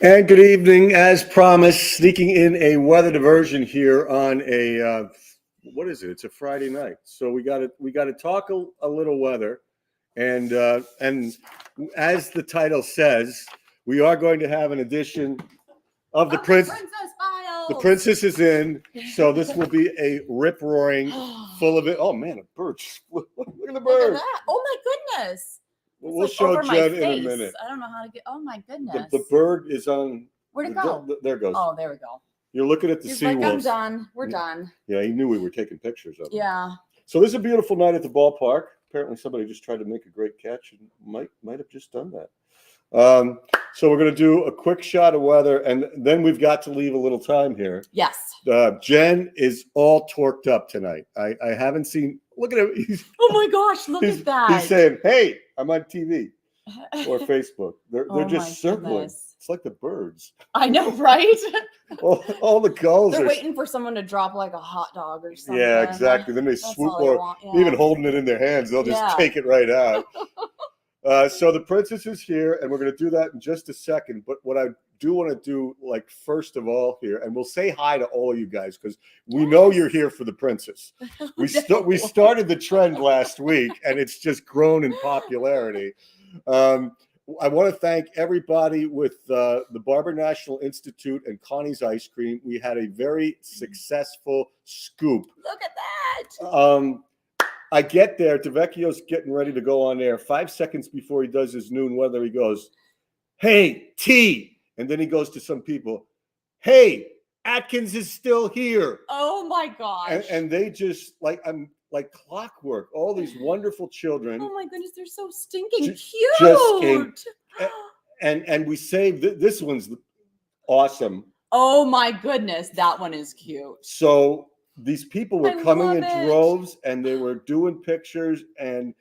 And good evening, as promised, sneaking in a weather diversion here on a what is it? It's a Friday night, so we got to talk a little weather, and as the title says, we are going to have an edition of the Prince. The princess is in, so this will be a rip roaring, full of it. Oh man, a bird! Look at the bird! Look at that! Oh my goodness! We'll show Jen in a minute. I don't know how to get. Oh my goodness! The bird is on. Where'd it go? There it goes. Oh, there we go. You're looking at the He's sea like, wolves. I'm done. We're done. Yeah, he knew we were taking pictures of him. Yeah. So this is a beautiful night at the ballpark. Apparently, somebody just tried to make a great catch and might have just done that. So we're going to do a quick shot of weather, and then we've got to leave a little time here. Yes. Jen is all torqued up tonight. I haven't seen. Look at him. Oh my gosh! Look at that. He's saying, "Hey, I'm on TV or Facebook." They're just circling. Goodness. It's like the birds. I know, right? all the gulls. They're waiting for someone to drop like a hot dog or something. Yeah, exactly. Then they swoop, or even holding it in their hands, they'll just take it right out. So the princess is here, and we're going to do that in just a second. But what I do want to do, like, first of all here, and we'll say hi to all of you guys because we know you're here for the princess. We started the trend last week, and it's just grown in popularity. I want to thank everybody with the Barber National Institute and Connie's Ice Cream. We had a very successful scoop. Look at that. I get there. DeVecchio's getting ready to go on air. 5 seconds before he does his noon weather, he goes, "Hey, T." And then he goes to some people, "Hey, Atkins is still here." Oh my gosh. And they just I'm like clockwork. All these wonderful children. Oh my goodness, they're so stinking cute. Just came, and we saved this one's awesome. Oh my goodness, that one is cute. So these people were coming in droves, and they were doing pictures, and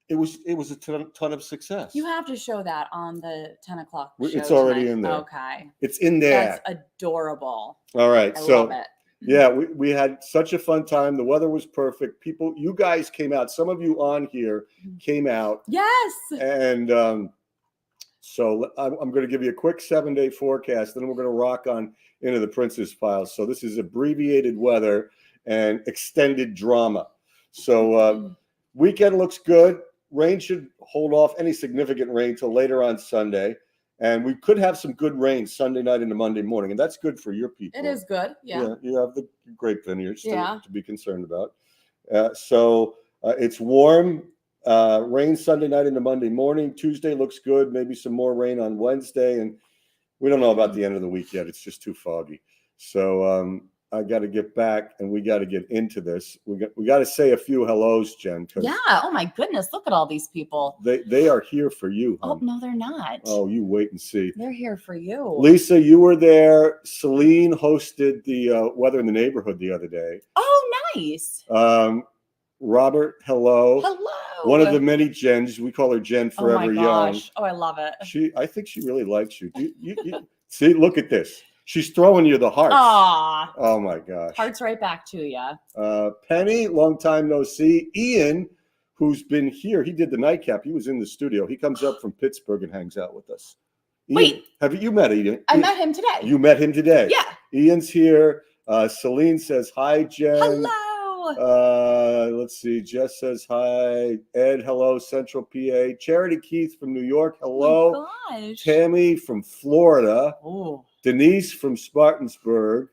it was a ton of success. You have to show that on the 10 o'clock show. It's already tonight. in there. Okay. It's in there. That's adorable. All right. I love it. Yeah, we had such a fun time. The weather was perfect. You guys came out. Some of you on here came out. Yes. And so I'm going to give you a quick 7-day forecast. Then we're going to rock on into the Princess Files. So this is abbreviated weather and extended drama. So weekend looks good. Rain should hold off any significant rain till later on Sunday. And we could have some good rain Sunday night into Monday morning. And that's good for your people. It is good. Yeah. You have the grape vineyards to be concerned about. So it's warm. Rain Sunday night into Monday morning. Tuesday looks good. Maybe some more rain on Wednesday. And we don't know about the end of the week yet. It's just too foggy. So I got to get back, and we got to get into this. We got to say a few hellos, Jen. Yeah. Oh my goodness. Look at all these people. They are here for you. Oh no, they're not. Oh, you wait and see. They're here for you. Lisa, you were there. Celine hosted the Weather in the Neighborhood the other day. Oh, nice. Robert, hello. Hello. One of the many Jens. We call her Jen Forever Oh my Young. gosh. Oh, I love it. I think she really likes you. You see, look at this. She's throwing you the hearts. Aw. Oh my gosh. Hearts right back to you. Penny, long time no see. Ian, who's been here, he did the nightcap. He was in the studio. He comes up from Pittsburgh and hangs out with us. Ian, wait, have you met Ian? I met him today. You met him today? Yeah. Ian's here. Celine says hi, Jen. Hello. Let's see. Jess says hi. Ed, hello. Central PA. Charity Keith from New York. Hello. Oh my gosh. Tammy from Florida. Oh. Denise from Spartansburg.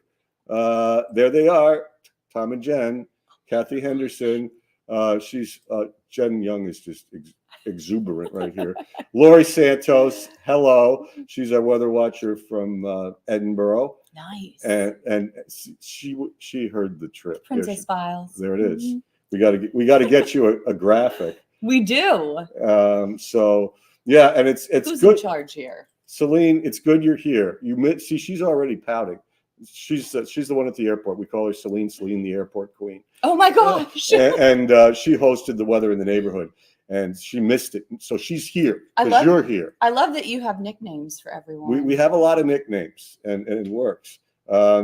There they are. Tom and Jen. Kathy Henderson. Jen Young is just exuberant right here. Lori Santos. Hello. She's our weather watcher from Edinburgh. Nice. And she heard the trip. Princess Files. There it is. Mm-hmm. We got to get you a graphic. We do. So yeah, and it's Who's good. in charge here? Celine, it's good you're here. See, she's already pouting. She's the one at the airport. We call her Celine the airport queen. Oh my gosh. And she hosted the Weather in the Neighborhood, and she missed it. So she's here because you're here. I love that you have nicknames for everyone. We have a lot of nicknames, and it works.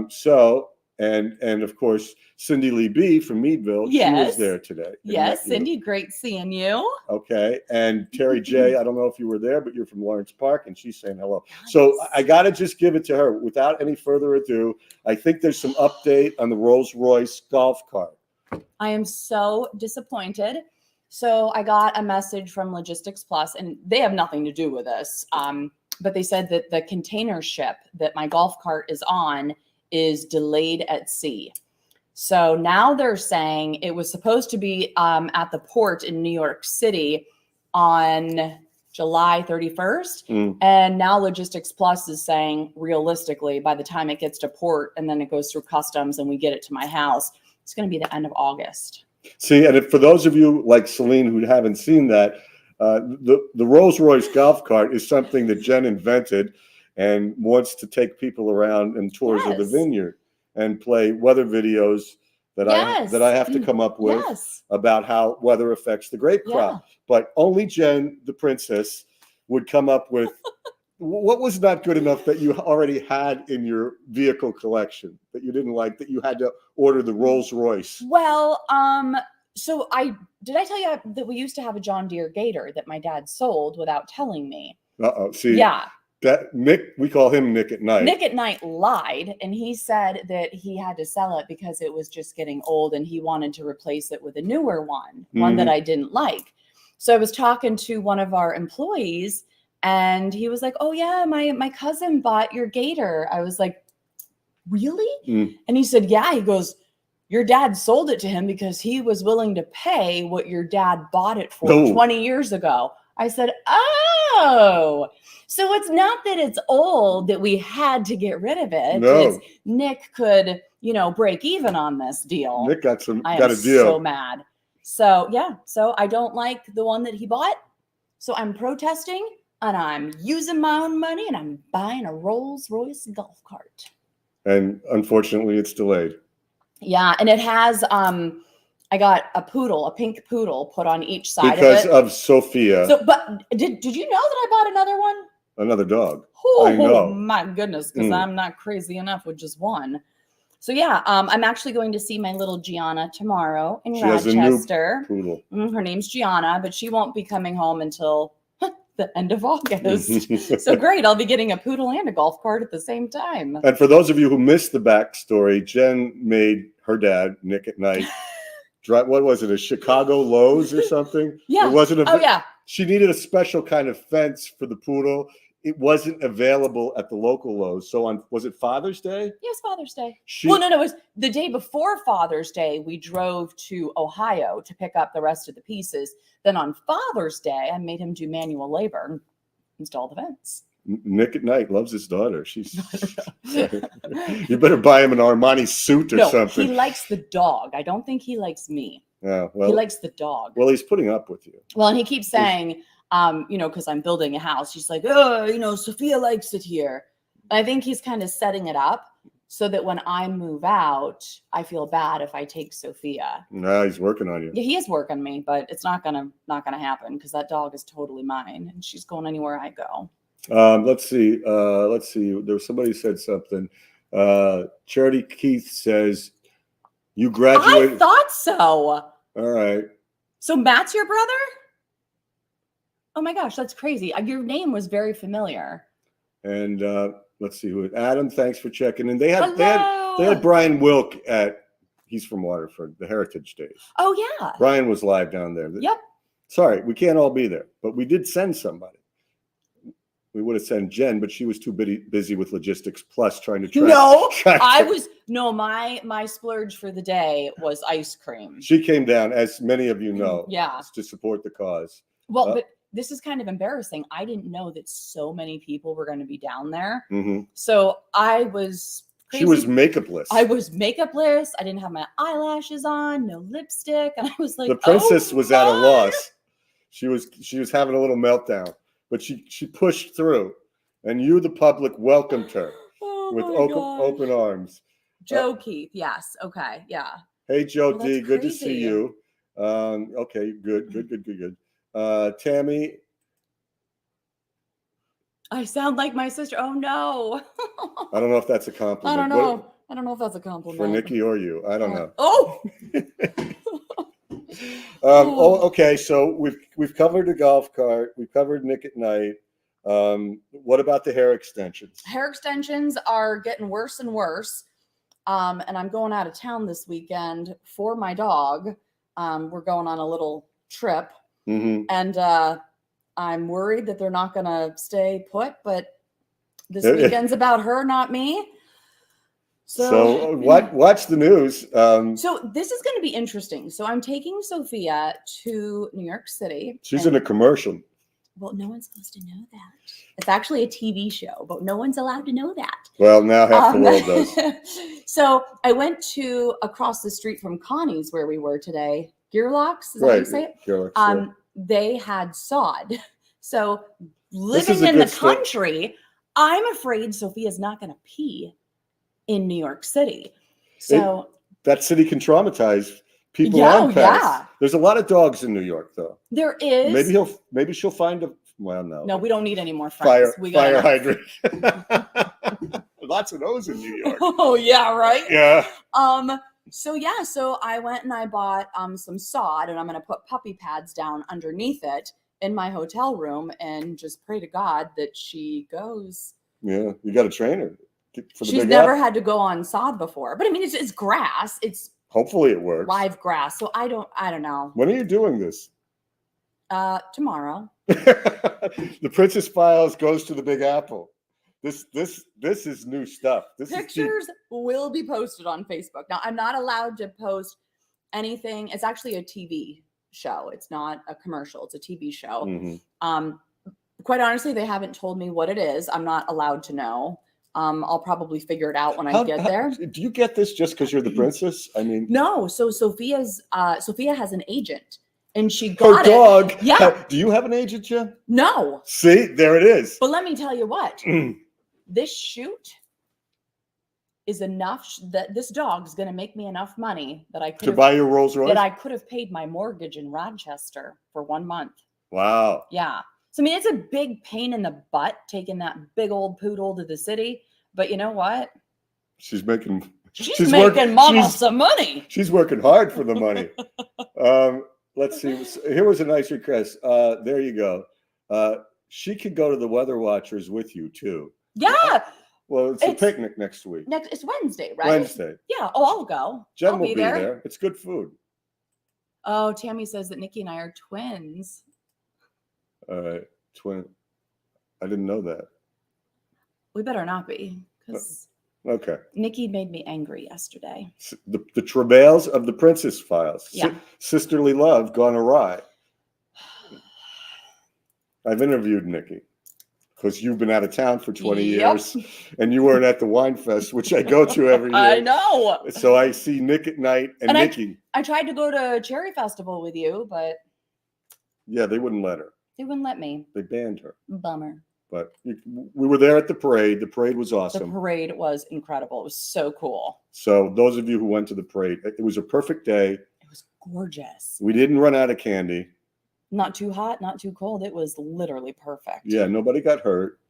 So And of course, Cindy Lee B from Meadville, she was there today. Yes, Cindy, great seeing you. Okay, and Terry J, I don't know if you were there, but you're from Lawrence Park, and she's saying hello. Nice. So I got to just give it to her. Without any further ado, I think there's some update on the Rolls-Royce golf cart. I am so disappointed. So I got a message from Logistics Plus, and they have nothing to do with this, but they said that the container ship that my golf cart is on is delayed at sea. So now they're saying it was supposed to be at the port in New York City on July 31st. And now Logistics Plus is saying, realistically, by the time it gets to port and then it goes through customs and we get it to my house, it's going to be the end of August. See, and for those of you like Celine who haven't seen that, the Rolls-Royce golf cart is something that Jen invented and wants to take people around and tours of the vineyard and play weather videos that I have to come up with about how weather affects the grape crop. But only Jen, the princess, would come up with what was not good enough that you already had in your vehicle collection that you didn't like, that you had to order the Rolls-Royce. Well, so did I tell you that we used to have a John Deere Gator that my dad sold without telling me? See, that Nick, we call him Nick at Night. Nick at Night lied, and he said that he had to sell it because it was just getting old and he wanted to replace it with a newer one that I didn't like. So I was talking to one of our employees and he was like, oh yeah, my cousin bought your Gator. I was like, really? And he said, yeah. He goes, your dad sold it to him because he was willing to pay what your dad bought it for 20 years ago. I said, oh, so it's not that it's old that we had to get rid of it. No. It's Nick could, break even on this deal. Nick got a deal. I am so mad. So yeah, so I don't like the one that he bought. So I'm protesting and I'm using my own money and I'm buying a Rolls-Royce golf cart. And unfortunately it's delayed. Yeah, and it has I got a pink poodle put on each side because of Sophia. So, but did you know that I bought another one? Another dog. Oh, I know. My goodness, because I'm not crazy enough with just one. So yeah, I'm actually going to see my little Gianna tomorrow in Rochester. Has a new poodle. Her name's Gianna, but she won't be coming home until the end of August. So great, I'll be getting a poodle and a golf cart at the same time. And for those of you who missed the backstory, Jen made her dad, Nick at Night, what was it, a Chicago Lowe's or something? Yeah. It wasn't yeah. She needed a special kind of fence for the poodle. It wasn't available at the local Lowe's. So was it Father's Day? Yes, Father's Day. Well, no, it was the day before Father's Day. We drove to Ohio to pick up the rest of the pieces. Then on Father's Day, I made him do manual labor and install the fence. Nick at Night loves his daughter. You better buy him an Armani suit or something. He likes the dog. I don't think he likes me. Yeah, well, he likes the dog. Well, he's putting up with you. Well, and he keeps saying, because I'm building a house. He's like, oh, Sophia likes it here. And I think he's kind of setting it up so that when I move out, I feel bad if I take Sophia. No, he's working on you. Yeah, he is working me, but it's not gonna happen because that dog is totally mine and she's going anywhere I go. Let's see. There was somebody said something. Charity Keith says, you graduated. I thought so. All right. So Matt's your brother? Oh my gosh, that's crazy. Your name was very familiar. And let's see who. Adam, thanks for checking in. They had Brian Wilk he's from Waterford, the Heritage Days. Oh yeah. Brian was live down there. Yep. Sorry, we can't all be there, but we did send somebody. We would have sent Jen, but she was too busy with Logistics Plus trying to track. My splurge for the day was ice cream. She came down, as many of you know, to support the cause. Well, but this is kind of embarrassing. I didn't know that so many people were going to be down there. Mm-hmm. So I was crazy. She was makeupless. I was makeupless. I didn't have my eyelashes on, no lipstick. And I was like, the princess was at a loss. She was having a little meltdown. But she pushed through, and you, the public, welcomed her with open arms. Joe Keith, yes, okay, yeah. Hey, Joe D, good to see you. Okay, good. Tammy. I sound like my sister. Oh no. I don't know if that's a compliment. I don't know. I don't know if that's a compliment. For Nikki or you. I don't know. Oh! Okay. So we've covered the golf cart. We've covered Nick at Night. What about the hair extensions? Hair extensions are getting worse and worse. And I'm going out of town this weekend for my dog. We're going on a little trip. Mm-hmm. And I'm worried that they're not going to stay put, but this weekend's about her, not me. So watch the news. So this is going to be interesting. So I'm taking Sophia to New York City. She's in a commercial. Well, no one's supposed to know that. It's actually a TV show, but no one's allowed to know that. Well, now half the world does. So I went to across the street from Connie's where we were today. Gearlocks, is that how you say it? Gearlocks, they had sod. So living in the country, I'm afraid Sophia's not going to pee in New York City. So that city can traumatize people on pets. Yeah. There's a lot of dogs in New York, though. There is. Maybe she'll find a. Well, no. No, we don't need any more friends. Fire hydrant. Lots of those in New York. Oh yeah, right. Yeah. So I went and I bought some sod, and I'm going to put puppy pads down underneath it in my hotel room, and just pray to God that she goes. Yeah, you got to train her. She's never had to go on sod before, but I mean, it's grass. It's hopefully it works. Live grass. So I don't know. When are you doing this? Tomorrow. The Princess Files goes to the Big Apple. This is new stuff. Pictures will be posted on Facebook. Now, I'm not allowed to post anything. It's actually a TV show. It's not a commercial. It's a TV show. Mm-hmm. Quite honestly, they haven't told me what it is. I'm not allowed to know. I'll probably figure it out when I get there. Do you get this just because you're the princess? I mean, no. So Sophia has an agent, and she got her dog. Yeah. Do you have an agent, Jen? No. See, there it is. But let me tell you what. This shoot is enough. That this dog's going to make me enough money that I could buy your Rolls Royce. That I could have paid my mortgage in Rochester for 1 month. Wow. Yeah. So I mean, it's a big pain in the butt taking that big old poodle to the city. But you know what? She's making mama some money. She's working hard for the money. Let's see. Here was a nice request. There you go. She could go to the Weather Watchers with you too. Yeah. Well, it's a picnic next week. It's Wednesday, right? Wednesday. Yeah. Oh, I'll go. Jen will be there. It's good food. Oh, Tammy says that Nikki and I are twins. Twin. I didn't know that. We better not be, because okay. Nikki made me angry yesterday. The travails of the Princess Files. Yeah. Sisterly love gone awry. I've interviewed Nikki because you've been out of town for 20 years and you weren't at the Wine Fest, which I go to every year. I know. So I see Nick at Night and Nikki. I tried to go to Cherry Festival with you, but yeah, they wouldn't let her. They wouldn't let me. They banned her. Bummer. But we were there at the parade. The parade was awesome. The parade was incredible. It was so cool. So those of you who went to the parade, it was a perfect day. It was gorgeous. We didn't run out of candy. Not too hot, not too cold. It was literally perfect. Yeah, nobody got hurt.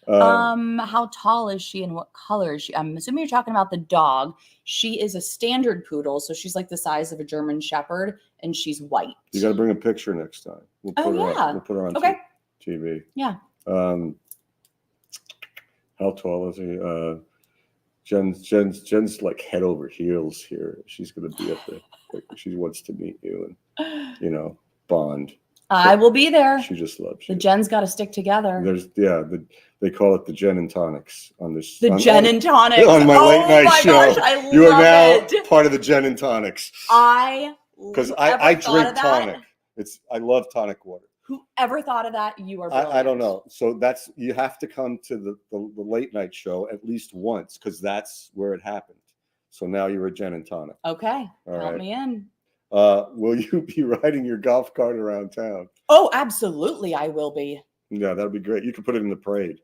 How tall is she and what color is she? I'm assuming you're talking about the dog. She is a standard poodle, so she's like the size of a German Shepherd, and she's white. You got to bring a picture next time. We'll put her on TV. Yeah. How tall is he? Jen's like head over heels here. She's going to be up there. She wants to meet you and, bond. I will be there. She just loves you. The Jen's got to stick together. They call it the Jen and Tonics on this. Jen and Tonics on my late night show. Gosh, you are now part of the Jen and Tonics. Because I drink tonic. I love tonic water. Whoever thought of that, you are brilliant. I don't know. So you have to come to the late night show at least once because that's where it happened. So now you're a Jen and Tonic. Okay. Count me in. Will you be riding your golf cart around town? Oh, absolutely. I will be. Yeah, that'd be great. You could put it in the parade.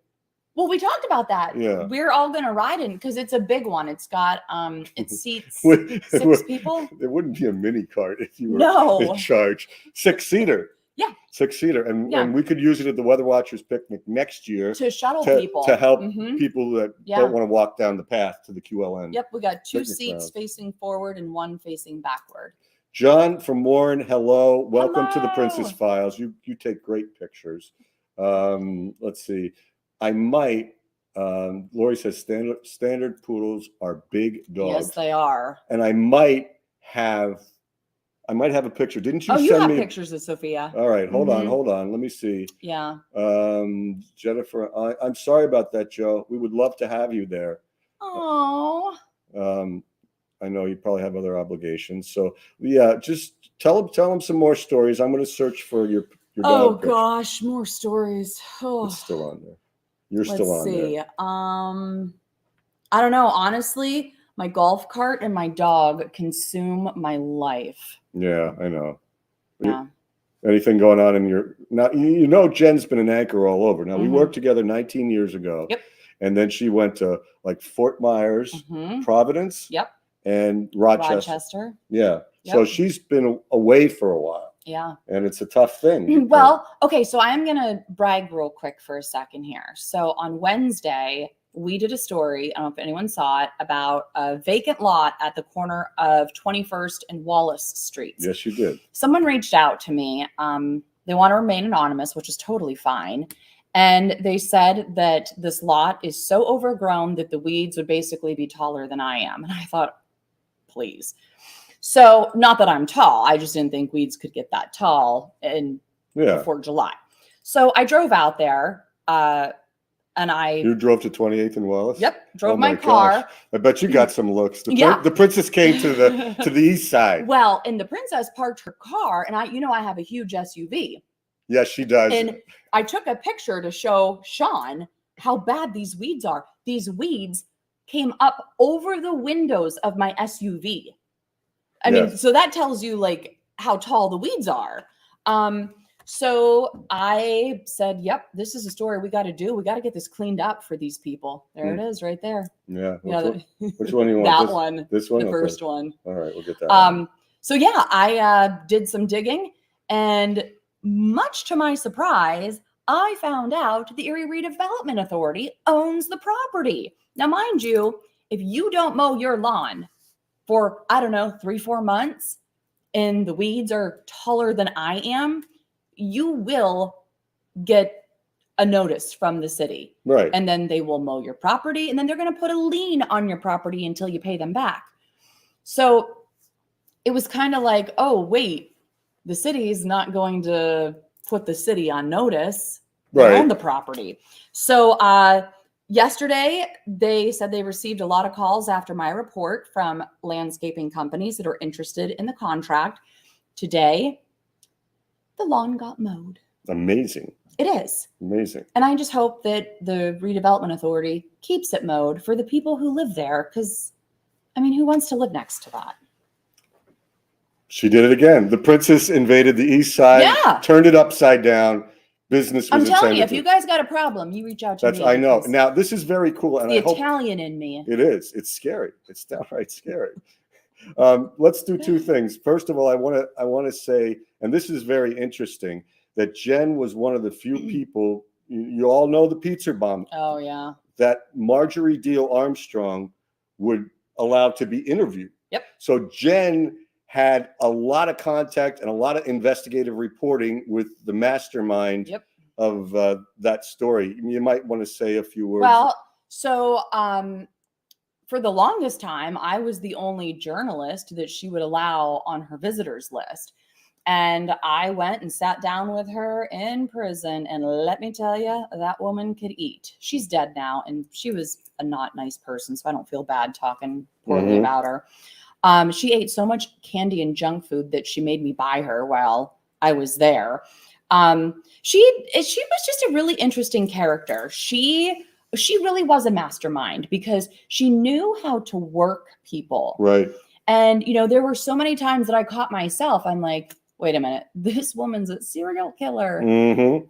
Well, we talked about that. Yeah. We're all going to ride in because it's a big one. It's got, it seats 6 people. There wouldn't be a mini cart if you were in charge. 6-seater. Yeah. 6-seater. And we could use it at the Weather Watchers picnic next year to shuttle people. To help people that don't want to walk down the path to the QLN. Yep. We got 2 seats facing forward and 1 facing backward. John from Warren, hello. Welcome to the Princess Files. You take great pictures. Let's see. I might, Lori says standard poodles are big dogs. Yes, they are. And I might have a picture. Didn't you send me? Oh, you have pictures of Sophia. All right, hold on. Let me see. Yeah. Jennifer, I'm sorry about that, Joe. We would love to have you there. Oh. I know you probably have other obligations. So yeah, just tell them some more stories. I'm going to search for your dog picture. Gosh, more stories. Oh. It's still on there. You're still on there. Let's see. I don't know. Honestly, my golf cart and my dog consume my life. Yeah, I know. Yeah. Anything going on in your now? You know, Jen's been an anchor all over. Now we worked together 19 years ago. Yep. And then she went to like Fort Myers, Providence. Yep. And Rochester. Yeah. Yep. So she's been away for a while. Yeah. And it's a tough thing. Well, okay. So I'm going to brag real quick for a second here. So on Wednesday, we did a story, I don't know if anyone saw it, about a vacant lot at the corner of 21st and Wallace Streets. Yes, you did. Someone reached out to me. They want to remain anonymous, which is totally fine. And they said that this lot is so overgrown that the weeds would basically be taller than I am. And I thought, please. So not that I'm tall. I just didn't think weeds could get that tall before July. So I drove out there and You drove to 28th and Wallace? Yep. Drove my car. Gosh. I bet you got some looks. The princess came to the east side. Well, and the princess parked her car, and I have a huge SUV. Yes, she does. And I took a picture to show Sean how bad these weeds are. These weeds came up over the windows of my SUV. I mean, so that tells you like how tall the weeds are. So I said, yep, this is a story we got to do. We got to get this cleaned up for these people. There it is right there. Yeah. Which one do you want? That one. This one? The first one. All right, we'll get that one. So yeah, I did some digging, and much to my surprise, I found out the Erie Redevelopment Authority owns the property. Now, mind you, if you don't mow your lawn for, I don't know, 3-4 months, and the weeds are taller than I am, you will get a notice from the city. Right. And then they will mow your property, and then they're going to put a lien on your property until you pay them back. So it was kind of like, oh, wait, the city is not going to put the city on notice. They own the property. So yesterday, they said they received a lot of calls after my report from landscaping companies that are interested in the contract. Today, the lawn got mowed. Amazing. It is. Amazing. And I just hope that the redevelopment authority keeps it mowed for the people who live there. Because, I mean, who wants to live next to that? She did it again. The princess invaded the east side, turned it upside down. Business was I'm telling you, if you guys got a problem, you reach out to me. I know. Now, this is very cool. And the Italian in me. It is. It's scary. It's downright scary. Let's do two things. First of all, I want to say, and this is very interesting, that Jen was one of the few people, you all know the pizza bomb. Oh, yeah. That Marjorie Deal Armstrong would allow to be interviewed. Yep. So Jen had a lot of contact and a lot of investigative reporting with the mastermind of that story. You might want to say a few words. Well, so for the longest time, I was the only journalist that she would allow on her visitors list. And I went and sat down with her in prison. And let me tell you, that woman could eat. She's dead now. And she was a not nice person. So I don't feel bad talking poorly about her. She ate so much candy and junk food that she made me buy her while I was there. She was just a really interesting character. She really was a mastermind because she knew how to work people. Right. And, there were so many times that I caught myself. I'm like, wait a minute, this woman's a serial killer. Mm-hmm.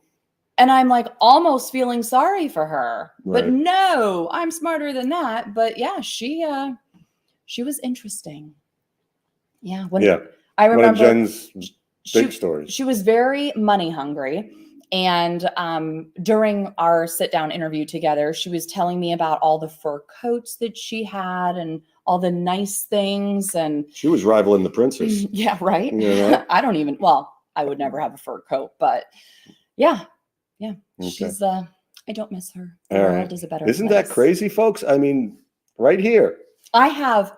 And I'm like almost feeling sorry for her. Right. But no, I'm smarter than that. But yeah, she was interesting. Yeah. I remember one of Jen's Big stories. She was very money hungry. And during our sit down interview together, she was telling me about all the fur coats that she had and all the nice things. And she was rivaling the princess. Yeah, right. You know? I don't even, well, I would never have a fur coat, but yeah. Okay. She's, I don't miss her. The world is a better Isn't place. that crazy, folks? I mean, right here.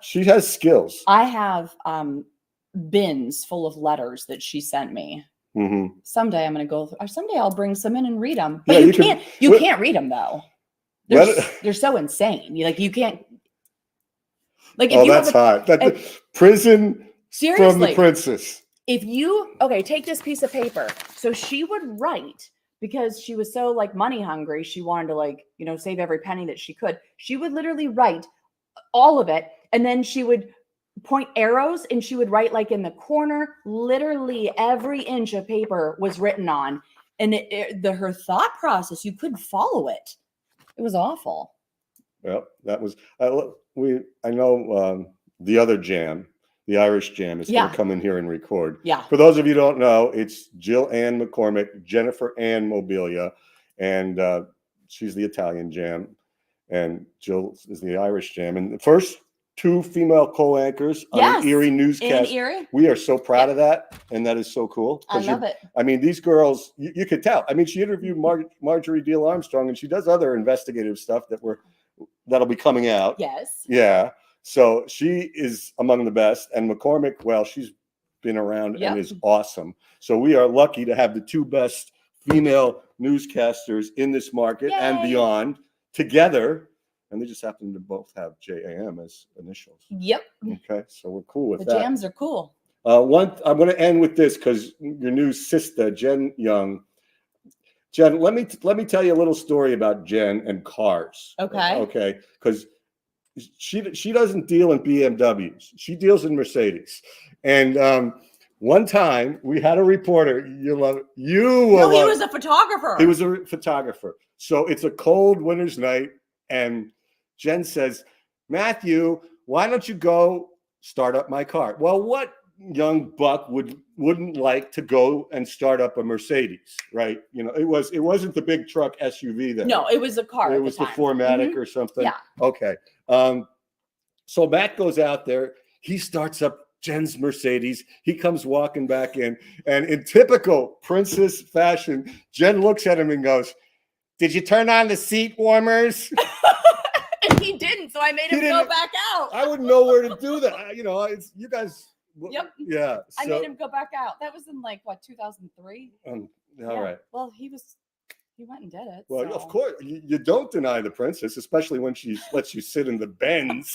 She has skills. I have bins full of letters that she sent me. Mm-hmm. Someday I'm going to go, or someday I'll bring some in and read them. But you can't read them though. They're so insane. You can't. Like, if that's hot. Prison seriously, from the princess. Take this piece of paper. So she would write, because she was so money hungry. She wanted to save every penny that she could. She would literally write all of it. And then she would point arrows and she would write in the corner, literally every inch of paper was written on. And her thought process, you couldn't follow it. It was awful. Well, that was, I know the other jam, the Irish jam, is going to come in here and record. Yeah. For those of you who don't know, it's Jill Ann McCormick, Jennifer Ann Mobilia, and she's the Italian jam, and Jill is the Irish jam. And the first two female co-anchors on the Erie newscast. We are so proud of that, and that is so cool. I love it. I mean, these girls, you could tell. I mean, she interviewed Marjorie Deal Armstrong, and she does other investigative stuff that'll be coming out. Yes. Yeah. So she is among the best. And McCormick, well, she's been around and is awesome. So we are lucky to have the two best female newscasters in this market and beyond together. And they just happen to both have JAM as initials. Yep. Okay. So we're cool with that. The jams are cool. I'm going to end with this because your new sister, Jen Young. Jen, let me tell you a little story about Jen and cars. Okay. Okay. Because she doesn't deal in BMWs. She deals in Mercedes. And one time we had a reporter. He was a photographer. He was a photographer. So it's a cold winter's night, and Jen says, "Matthew, why don't you go start up my car?" Well, what young buck wouldn't like to go and start up a Mercedes, right? It wasn't the big truck SUV then. No, it was a car. It was the 4MATIC or something. Yeah. Okay. So Matt goes out there. He starts up Jen's Mercedes. He comes walking back in, and in typical princess fashion, Jen looks at him and goes, "Did you turn on the seat warmers?" And he didn't, so I made him go back out. I wouldn't know where to do that. It's you guys. Yep. Yeah. I made him go back out. That was in 2003. All right. Well, he went and did it. Well, of course, you don't deny the princess, especially when she lets you sit in the Benz.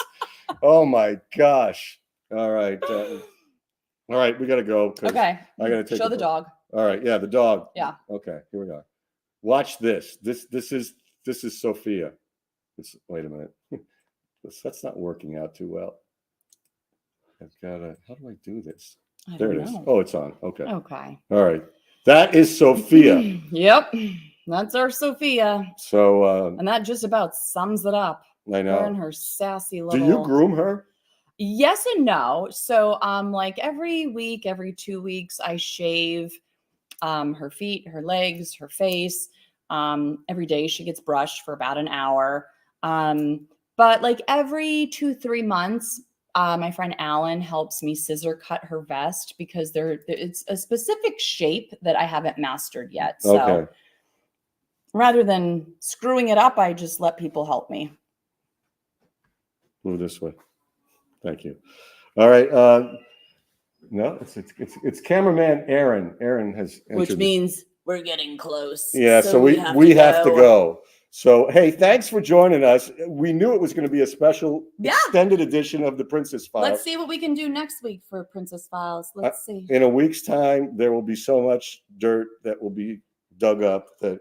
Oh my gosh! All right, we gotta go. Okay. I gotta take. Show the dog. All right, yeah, the dog. Yeah. Okay, here we go. Watch this. This is Sophia. Wait a minute. That's not working out too well. I've got how do I do this? There it is. Oh, it's on. Okay. Okay. All right. That is Sophia. Yep. That's our Sophia. So and that just about sums it up. I know. Her and her sassy little. Do you groom her? Yes and no. So every week, every 2 weeks, I shave her feet, her legs, her face. Every day she gets brushed for about an hour. But every 2-3 months, my friend Alan helps me scissor cut her vest because it's a specific shape that I haven't mastered yet. So rather than screwing it up, I just let people help me. Move this way. Thank you. All right. No, it's cameraman Aaron. Aaron has entered. Which means we're getting close. Yeah, so we have to go. So, hey, thanks for joining us. We knew it was going to be a special extended edition of the Princess Files. Let's see what we can do next week for Princess Files. Let's see. In a week's time, there will be so much dirt that will be dug up that.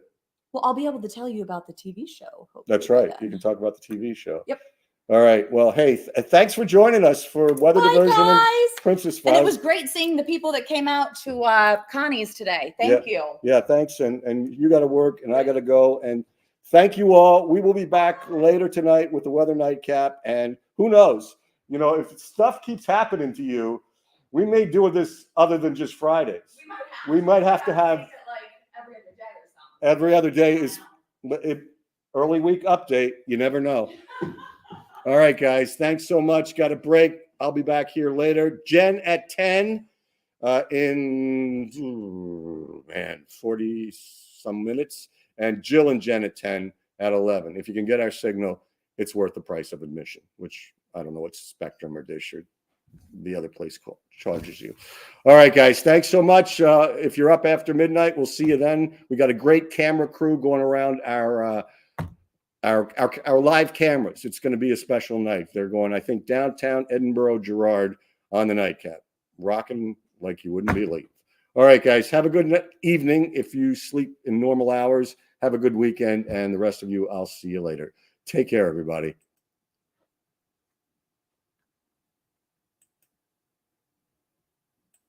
Well, I'll be able to tell you about the TV show. That's right. You can talk about the TV show. Yep. All right. Well, hey, thanks for joining us for Weather Diversion and Princess Files. And it was great seeing the people that came out to Connie's today. Thank you. Yeah, thanks. And you got to work and I got to go. And thank you all. We will be back later tonight with the Weather Nightcap. And who knows, if stuff keeps happening to you, We may do this other than just Fridays. We might have to have make it like every other day or something. every other day is early week update. You never know. All right, guys. Thanks so much. Got a break. I'll be back here later. Jen at 10 in 40 some minutes. And Jill and Jen at 10 at 11. If you can get our signal, it's worth the price of admission, which I don't know what Spectrum or Dish or the other place charges you. All right, guys. Thanks so much. If you're up after midnight, we'll see you then. We got a great camera crew going around our live cameras. It's going to be a special night. They're going, I think, downtown Edinburgh, Gerrard on the nightcap, rocking like you wouldn't believe. All right, guys. Have a good evening. If you sleep in normal hours, have a good weekend. And the rest of you, I'll see you later. Take care, everybody.